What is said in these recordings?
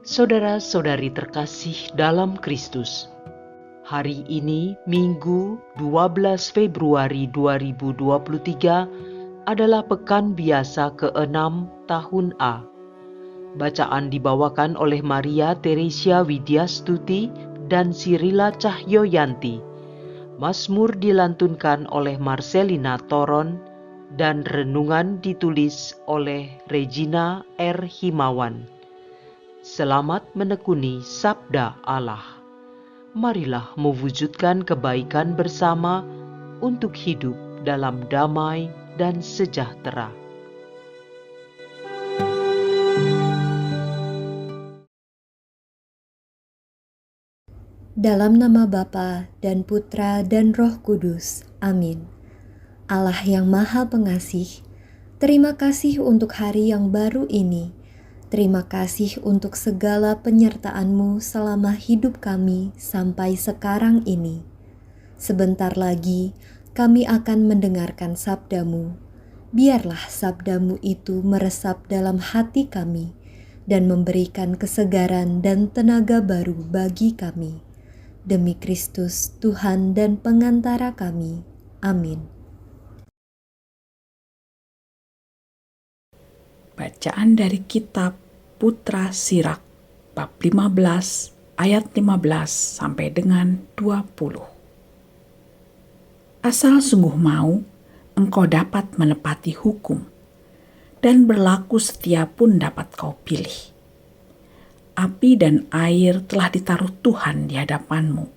Saudara-saudari terkasih dalam Kristus, hari ini Minggu 12 Februari 2023 adalah pekan biasa ke-6 tahun A. Bacaan dibawakan oleh Maria Teresia Widyastuti dan Sirila Cahyoyanti. Mazmur dilantunkan oleh Marcelina Toron dan renungan ditulis oleh Regina R. Himawan. Selamat menekuni Sabda Allah. Marilah mewujudkan kebaikan bersama untuk hidup dalam damai dan sejahtera. Dalam nama Bapa dan Putra dan Roh Kudus. Amin. Allah yang Maha Pengasih, terima kasih untuk hari yang baru ini. Terima kasih untuk segala penyertaan-Mu selama hidup kami sampai sekarang ini. Sebentar lagi kami akan mendengarkan sabda-Mu. Biarlah sabda-Mu itu meresap dalam hati kami dan memberikan kesegaran dan tenaga baru bagi kami. Demi Kristus, Tuhan dan pengantara kami. Amin. Bacaan dari kitab Putra Sirak, bab 15, ayat 15 sampai dengan 20. Asal sungguh mau, engkau dapat menepati hukum, dan berlaku setia pun dapat kau pilih. Api dan air telah ditaruh Tuhan di hadapanmu.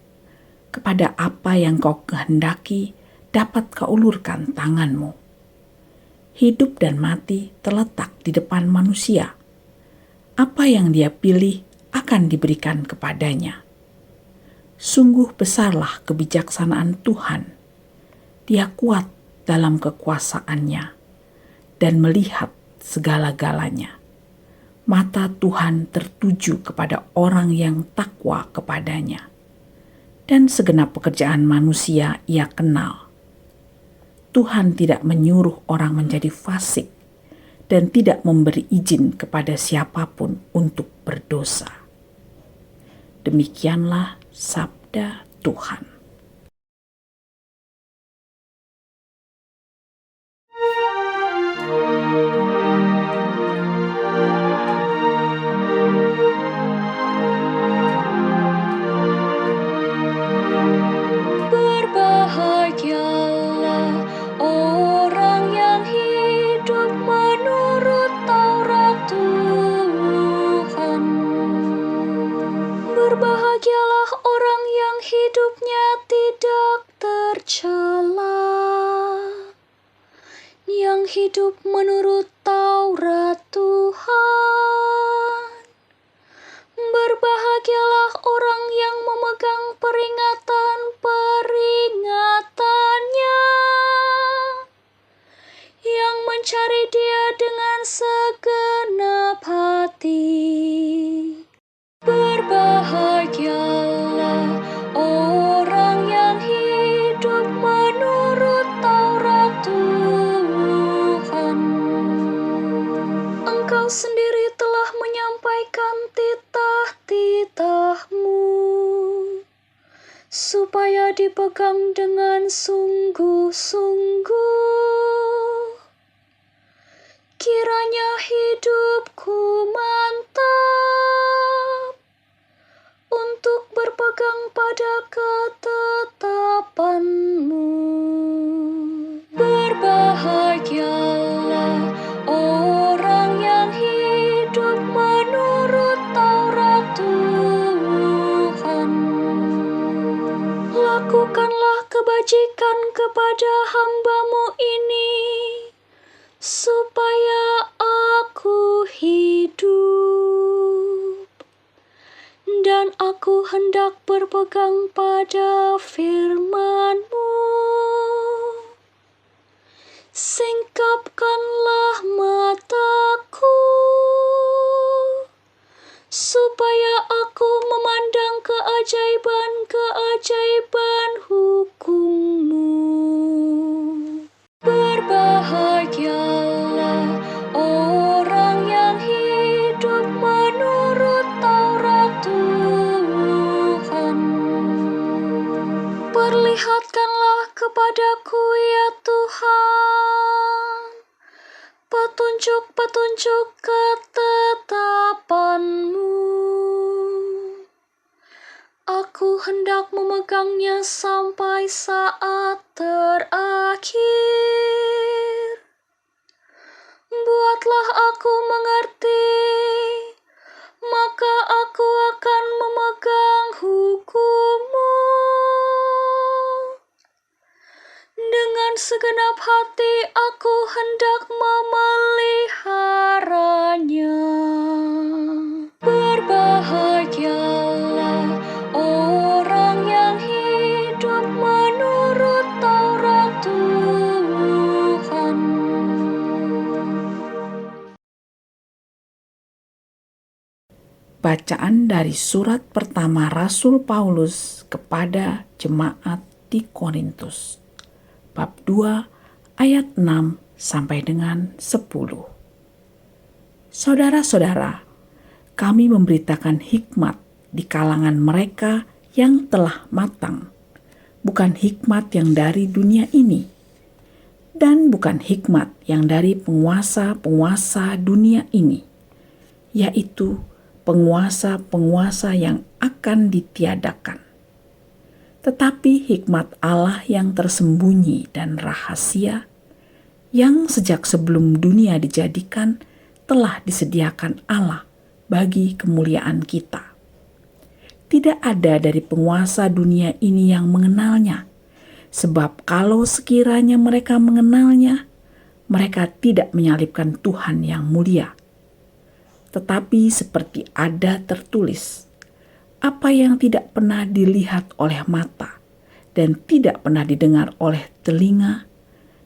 Kepada apa yang kau kehendaki, dapat kau ulurkan tanganmu. Hidup dan mati terletak di depan manusia. Apa yang dia pilih akan diberikan kepadanya. Sungguh besarlah kebijaksanaan Tuhan. Dia kuat dalam kekuasaannya dan melihat segala-galanya. Mata Tuhan tertuju kepada orang yang takwa kepadanya, dan segenap pekerjaan manusia ia kenal. Tuhan tidak menyuruh orang menjadi fasik dan tidak memberi izin kepada siapapun untuk berdosa. Demikianlah sabda Tuhan. Berbahagialah orang yang hidupnya tidak tercela, yang hidup menurut Taurat Tuhan. Berbahagialah orang yang memegang peringatan-peringatannya, yang mencari Dia dengan segenap hati. Berbahagialah orang yang hidup menurut Taurat Tuhan. Engkau sendiri telah menyampaikan titah-titah-Mu, supaya dipegang dengan sungguh-sungguh. Kiranya hidupku mantap untuk berpegang pada ketetapan-Mu. Berbahagialah orang yang hidup menurut Taurat Tuhan. Lakukanlah kebajikan kepada hamba-Mu ini, supaya aku hidup, dan aku hendak berpegang pada firman-Mu. Singkapkanlah mataku, supaya aku memandang keajaiban-keajaiban hukum-Mu. Berbahagialah orang yang hidup menurut Taurat petunjuk ketetapan-Mu. Aku hendak memegangnya sampai saat terakhir. Buatlah aku mengerti, maka aku akan memegang hukum-Mu. Dengan segenap hati aku hendak memeliharanya. Berbahagialah orang yang hidup menurut Taurat Tuhan. Bacaan dari surat pertama Rasul Paulus kepada jemaat di Korintus. Bab 2 ayat 6 sampai dengan 10. Saudara-saudara, kami memberitakan hikmat di kalangan mereka yang telah matang, bukan hikmat yang dari dunia ini, dan bukan hikmat yang dari penguasa-penguasa dunia ini, yaitu penguasa-penguasa yang akan ditiadakan. Tetapi hikmat Allah yang tersembunyi dan rahasia, yang sejak sebelum dunia dijadikan telah disediakan Allah bagi kemuliaan kita. Tidak ada dari penguasa dunia ini yang mengenalnya, sebab kalau sekiranya mereka mengenalnya, mereka tidak menyalibkan Tuhan yang mulia. Tetapi seperti ada tertulis, apa yang tidak pernah dilihat oleh mata dan tidak pernah didengar oleh telinga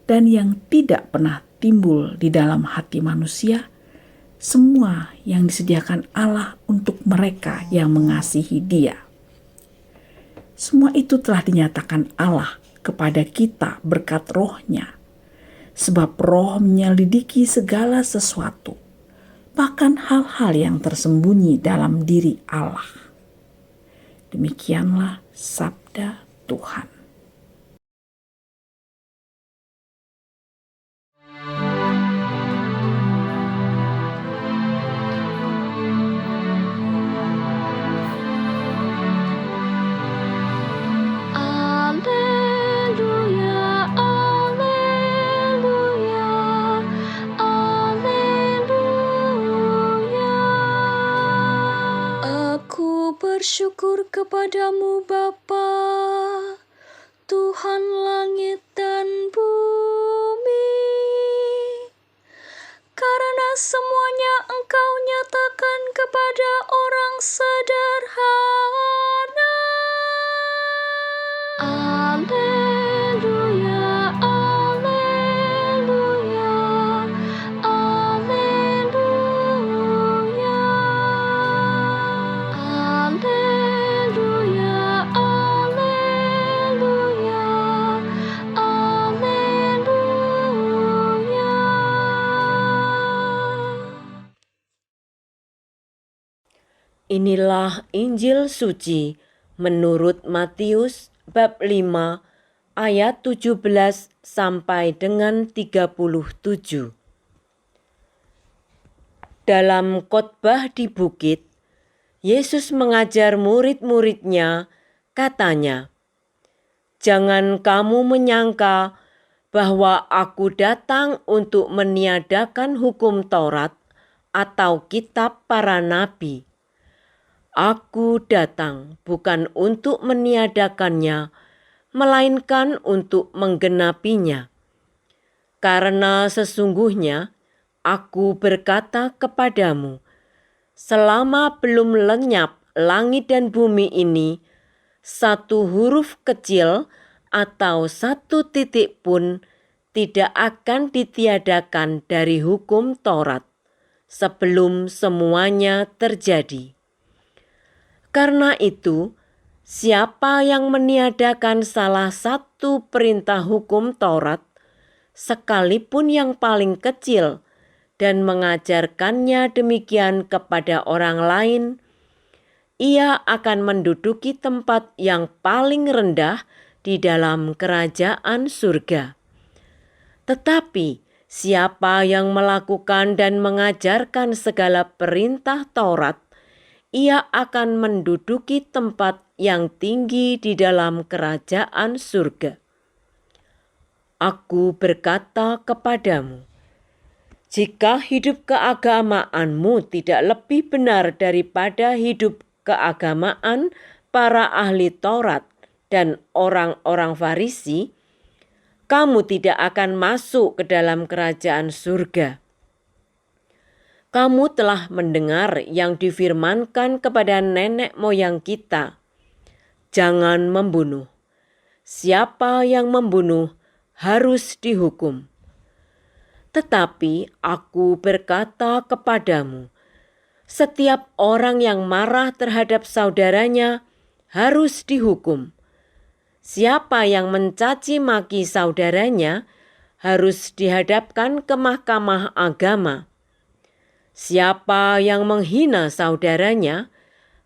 dan yang tidak pernah timbul di dalam hati manusia, semua yang disediakan Allah untuk mereka yang mengasihi Dia. Semua itu telah dinyatakan Allah kepada kita berkat Roh-Nya, sebab Roh menyelidiki segala sesuatu, bahkan hal-hal yang tersembunyi dalam diri Allah. Demikianlah sabda Tuhan. Alleluia, alleluia, alleluia. Aku bersyukur kepadamu Bapa, Tuhan langit dan bumi, karena semuanya Engkau nyatakan kepada orang sederhana. Alleluia, alleluia, alleluia. Alleluia, alleluia, alleluia. Inilah Injil suci menurut Matius bab 5 ayat 17 sampai dengan 37. Dalam khotbah di bukit, Yesus mengajar murid-muridnya, katanya, "Jangan kamu menyangka bahwa aku datang untuk meniadakan hukum Taurat atau kitab para nabi. Aku datang bukan untuk meniadakannya, melainkan untuk menggenapinya. Karena sesungguhnya aku berkata kepadamu, selama belum lenyap langit dan bumi ini, satu huruf kecil atau satu titik pun tidak akan ditiadakan dari hukum Taurat sebelum semuanya terjadi. Karena itu, siapa yang meniadakan salah satu perintah hukum Taurat, sekalipun yang paling kecil, dan mengajarkannya demikian kepada orang lain, ia akan menduduki tempat yang paling rendah di dalam kerajaan surga. Tetapi Siapa yang melakukan dan mengajarkan segala perintah Taurat, ia akan menduduki tempat yang tinggi di dalam kerajaan surga. Aku berkata kepadamu, jika hidup keagamaanmu tidak lebih benar daripada hidup keagamaan para ahli Taurat dan orang-orang Farisi, kamu tidak akan masuk ke dalam kerajaan surga. Kamu telah mendengar yang difirmankan kepada nenek moyang kita, jangan membunuh. Siapa yang membunuh harus dihukum. Tetapi aku berkata kepadamu, setiap orang yang marah terhadap saudaranya harus dihukum. Siapa yang mencaci maki saudaranya harus dihadapkan ke mahkamah agama. Siapa yang menghina saudaranya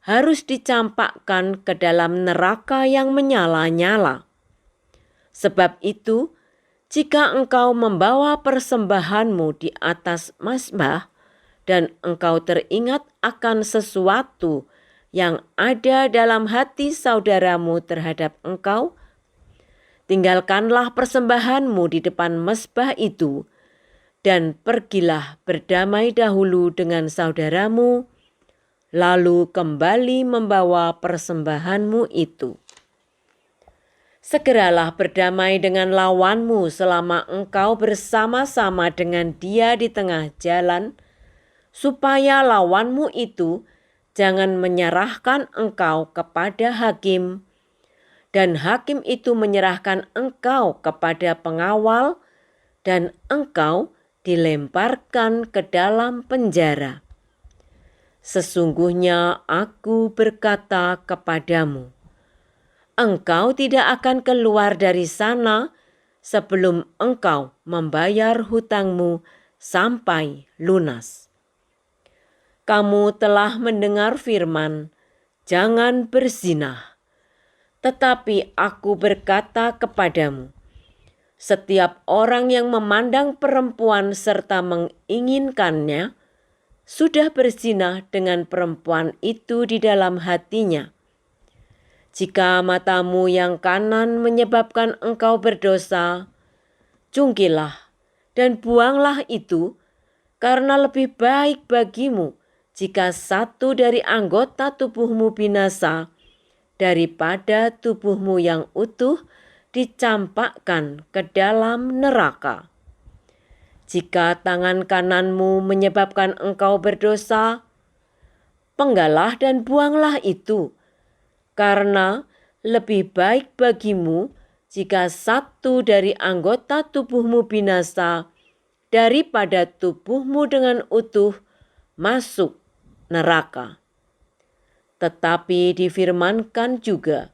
harus dicampakkan ke dalam neraka yang menyala-nyala. Sebab itu, jika engkau membawa persembahanmu di atas mazbah dan engkau teringat akan sesuatu yang ada dalam hati saudaramu terhadap engkau, tinggalkanlah persembahanmu di depan mazbah itu dan pergilah berdamai dahulu dengan saudaramu, lalu kembali membawa persembahanmu itu. Segeralah berdamai dengan lawanmu selama engkau bersama-sama dengan dia di tengah jalan, supaya lawanmu itu jangan menyerahkan engkau kepada hakim, dan hakim itu menyerahkan engkau kepada pengawal, dan engkau dilemparkan ke dalam penjara. Sesungguhnya aku berkata kepadamu, engkau tidak akan keluar dari sana sebelum engkau membayar hutangmu sampai lunas. Kamu telah mendengar firman, jangan berzinah. Tetapi aku berkata kepadamu, setiap orang yang memandang perempuan serta menginginkannya, sudah berzinah dengan perempuan itu di dalam hatinya. Jika matamu yang kanan menyebabkan engkau berdosa, cungkilah dan buanglah itu, karena lebih baik bagimu jika satu dari anggota tubuhmu binasa, daripada tubuhmu yang utuh dicampakkan ke dalam neraka. Jika tangan kananmu menyebabkan engkau berdosa, penggalah dan buanglah itu, karena lebih baik bagimu jika satu dari anggota tubuhmu binasa, daripada tubuhmu dengan utuh masuk neraka. Tetapi difirmankan juga,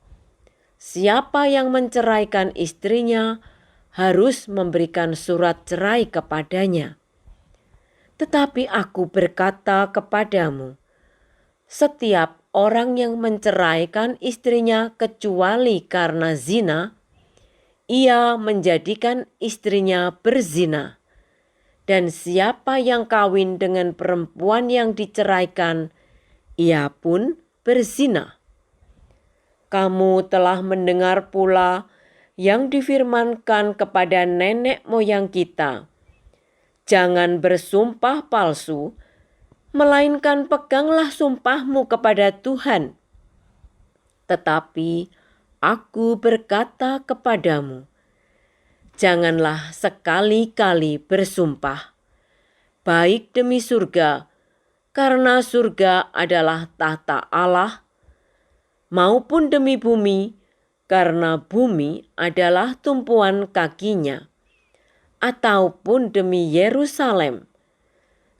siapa yang menceraikan istrinya harus memberikan surat cerai kepadanya. Tetapi aku berkata kepadamu, setiap orang yang menceraikan istrinya kecuali karena zina, ia menjadikan istrinya berzina. Dan siapa yang kawin dengan perempuan yang diceraikan, ia pun berzina. Kamu telah mendengar pula yang difirmankan kepada nenek moyang kita, jangan bersumpah palsu, melainkan peganglah sumpahmu kepada Tuhan. Tetapi aku berkata kepadamu, janganlah sekali-kali bersumpah, baik demi surga, karena surga adalah tahta Allah, maupun demi bumi, karena bumi adalah tumpuan kakinya, ataupun demi Yerusalem,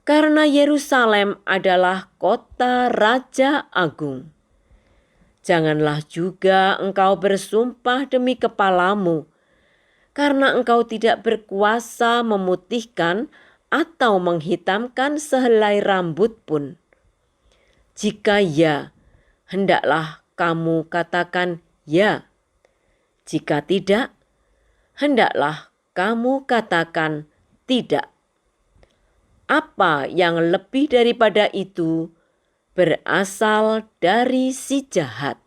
karena Yerusalem adalah kota Raja Agung. Janganlah juga engkau bersumpah demi kepalamu, karena engkau tidak berkuasa memutihkan atau menghitamkan sehelai rambut pun. Jika ya, hendaklah kamu katakan ya. Jika tidak, hendaklah kamu katakan Tidak. Apa yang lebih daripada itu berasal dari si jahat.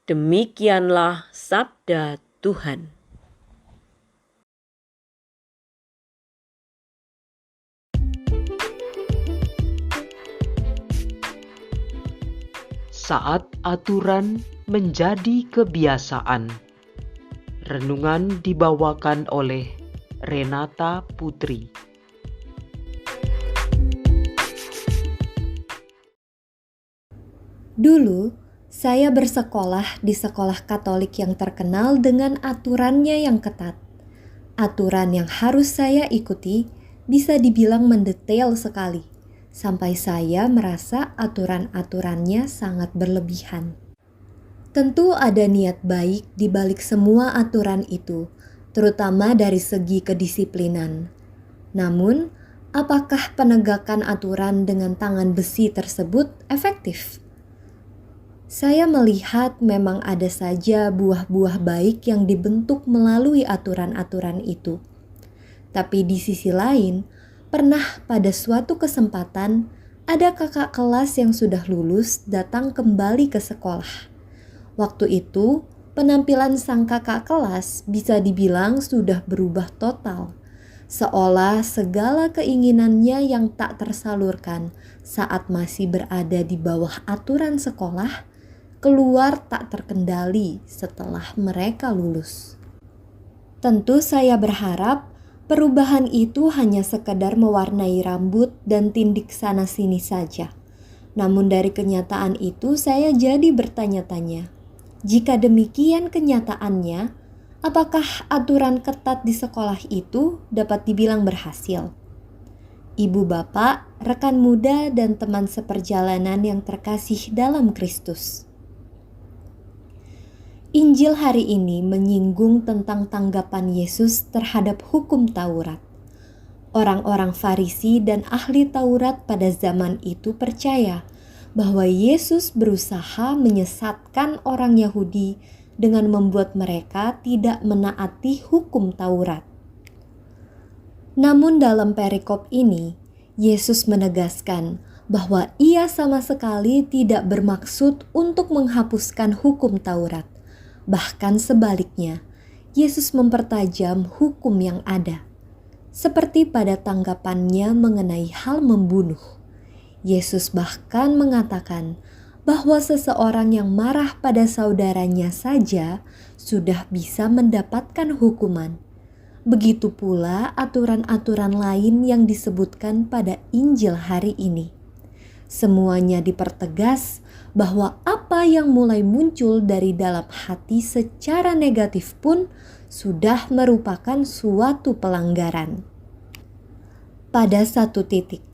Demikianlah sabda Tuhan. Saat aturan menjadi kebiasaan. Renungan dibawakan oleh Renata Putri. Dulu, saya bersekolah di sekolah Katolik yang terkenal dengan aturannya yang ketat. Aturan yang harus saya ikuti bisa dibilang mendetail sekali, sampai saya merasa aturan-aturannya sangat berlebihan. Tentu ada niat baik di balik semua aturan itu, terutama dari segi kedisiplinan. Namun, apakah penegakan aturan dengan tangan besi tersebut efektif? Saya melihat memang ada saja buah-buah baik yang dibentuk melalui aturan-aturan itu. Tapi di sisi lain, pernah pada suatu kesempatan ada kakak kelas yang sudah lulus datang kembali ke sekolah. Waktu itu, penampilan sang kakak kelas bisa dibilang sudah berubah total. Seolah segala keinginannya yang tak tersalurkan saat masih berada di bawah aturan sekolah, keluar tak terkendali setelah mereka lulus. Tentu saya berharap perubahan itu hanya sekedar mewarnai rambut dan tindik sana-sini saja. Namun dari kenyataan itu saya jadi bertanya-tanya, jika demikian kenyataannya, apakah aturan ketat di sekolah itu dapat dibilang berhasil? Ibu bapak, rekan muda, dan teman seperjalanan yang terkasih dalam Kristus. Injil hari ini menyinggung tentang tanggapan Yesus terhadap hukum Taurat. Orang-orang Farisi dan ahli Taurat pada zaman itu percaya bahwa Yesus berusaha menyesatkan orang Yahudi dengan membuat mereka tidak menaati hukum Taurat. Namun dalam perikop ini, Yesus menegaskan bahwa Ia sama sekali tidak bermaksud untuk menghapuskan hukum Taurat. Bahkan sebaliknya, Yesus mempertajam hukum yang ada. Seperti pada tanggapannya mengenai hal membunuh. Yesus bahkan mengatakan bahwa seseorang yang marah pada saudaranya saja sudah bisa mendapatkan hukuman. Begitu pula aturan-aturan lain yang disebutkan pada Injil hari ini. Semuanya dipertegas bahwa apa yang mulai muncul dari dalam hati secara negatif pun sudah merupakan suatu pelanggaran. Pada satu titik,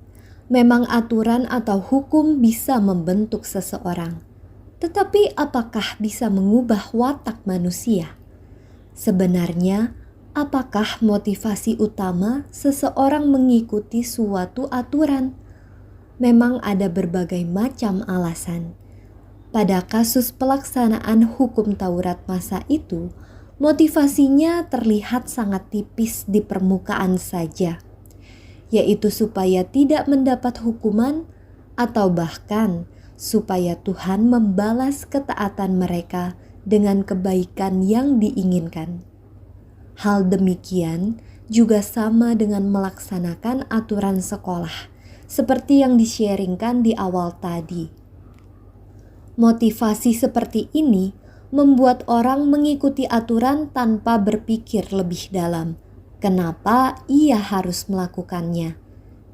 memang aturan atau hukum bisa membentuk seseorang. Tetapi apakah bisa mengubah watak manusia? Sebenarnya, apakah motivasi utama seseorang mengikuti suatu aturan? Memang ada berbagai macam alasan. Pada kasus pelaksanaan hukum Taurat masa itu, motivasinya terlihat sangat tipis di permukaan saja, yaitu supaya tidak mendapat hukuman atau bahkan supaya Tuhan membalas ketaatan mereka dengan kebaikan yang diinginkan. Hal demikian juga sama dengan melaksanakan aturan sekolah, seperti yang di-sharingkan di awal tadi. Motivasi seperti ini membuat orang mengikuti aturan tanpa berpikir lebih dalam kenapa ia harus melakukannya.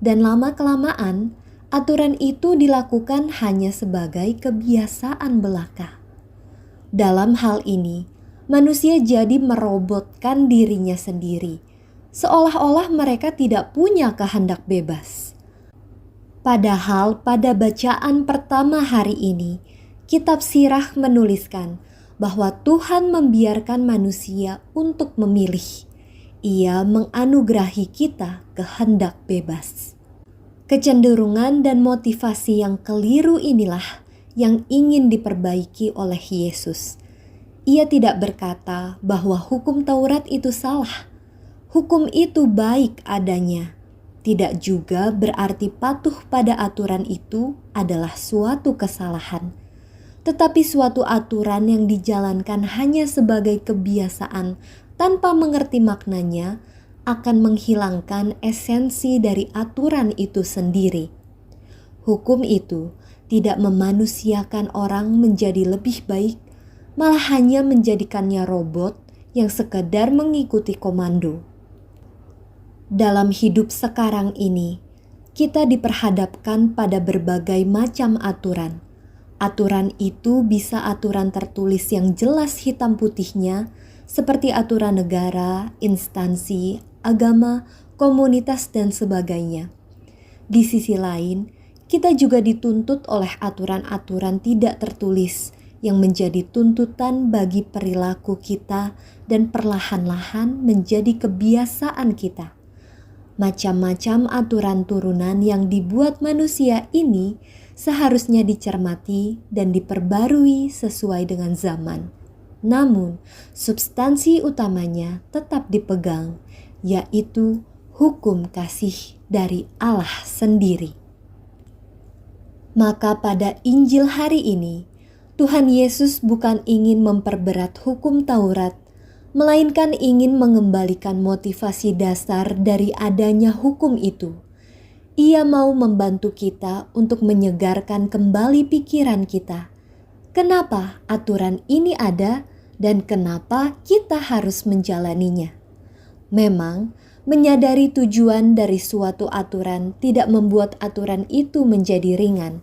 Dan lama-kelamaan, aturan itu dilakukan hanya sebagai kebiasaan belaka. Dalam hal ini, manusia jadi merobotkan dirinya sendiri, seolah-olah mereka tidak punya kehendak bebas. Padahal pada bacaan pertama hari ini, Kitab Sirah menuliskan bahwa Tuhan membiarkan manusia untuk memilih. Ia menganugerahi kita kehendak bebas. Kecenderungan dan motivasi yang keliru inilah yang ingin diperbaiki oleh Yesus. Ia tidak berkata bahwa hukum Taurat itu salah. hukum itu baik adanya. Tidak juga berarti patuh pada aturan itu adalah suatu kesalahan, tetapi suatu aturan yang dijalankan hanya sebagai kebiasaan tanpa mengerti maknanya akan menghilangkan esensi dari aturan itu sendiri. Hukum itu tidak memanusiakan orang menjadi lebih baik, malah hanya menjadikannya robot yang sekedar mengikuti komando. Dalam hidup sekarang ini, kita diperhadapkan pada berbagai macam aturan. Aturan itu bisa aturan tertulis yang jelas hitam putihnya, seperti aturan negara, instansi, agama, komunitas, dan sebagainya. Di sisi lain, kita juga dituntut oleh aturan-aturan tidak tertulis yang menjadi tuntutan bagi perilaku kita dan perlahan-lahan menjadi kebiasaan kita. Macam-macam aturan turunan yang dibuat manusia ini seharusnya dicermati dan diperbarui sesuai dengan zaman. Namun, substansi utamanya tetap dipegang, yaitu hukum kasih dari Allah sendiri. Maka pada Injil hari ini, Tuhan Yesus bukan ingin memperberat hukum Taurat, melainkan ingin mengembalikan motivasi dasar dari adanya hukum itu. Ia mau membantu kita untuk menyegarkan kembali pikiran kita. Kenapa aturan ini ada dan kenapa kita harus menjalaninya? Memang, menyadari tujuan dari suatu aturan tidak membuat aturan itu menjadi ringan.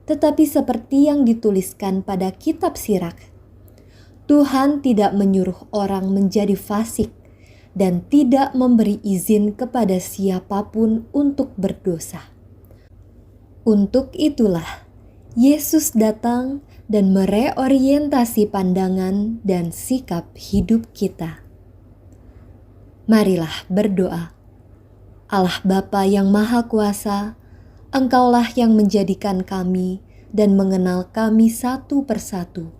Tetapi seperti yang dituliskan pada kitab Sirak, Tuhan tidak menyuruh orang menjadi fasik dan tidak memberi izin kepada siapapun untuk berdosa. Untuk itulah Yesus datang dan mereorientasi pandangan dan sikap hidup kita. Marilah berdoa. Allah Bapa yang Maha Kuasa, Engkaulah yang menjadikan kami dan mengenal kami satu persatu.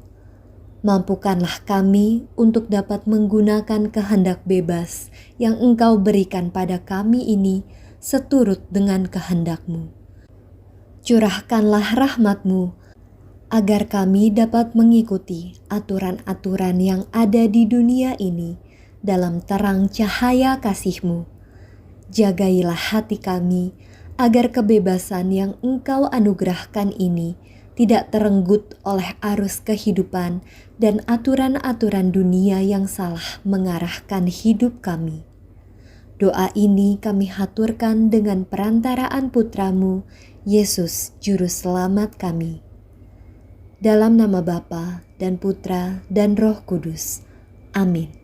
Mampukanlah kami untuk dapat menggunakan kehendak bebas yang Engkau berikan pada kami ini seturut dengan kehendak-Mu. Curahkanlah rahmat-Mu agar kami dapat mengikuti aturan-aturan yang ada di dunia ini dalam terang cahaya kasih-Mu. Jagailah hati kami agar kebebasan yang Engkau anugerahkan ini tidak terenggut oleh arus kehidupan dan aturan-aturan dunia yang salah mengarahkan hidup kami. Doa ini kami haturkan dengan perantaraan Putra-Mu, Yesus Juru Selamat kami. Dalam nama Bapa dan Putra dan Roh Kudus. Amin.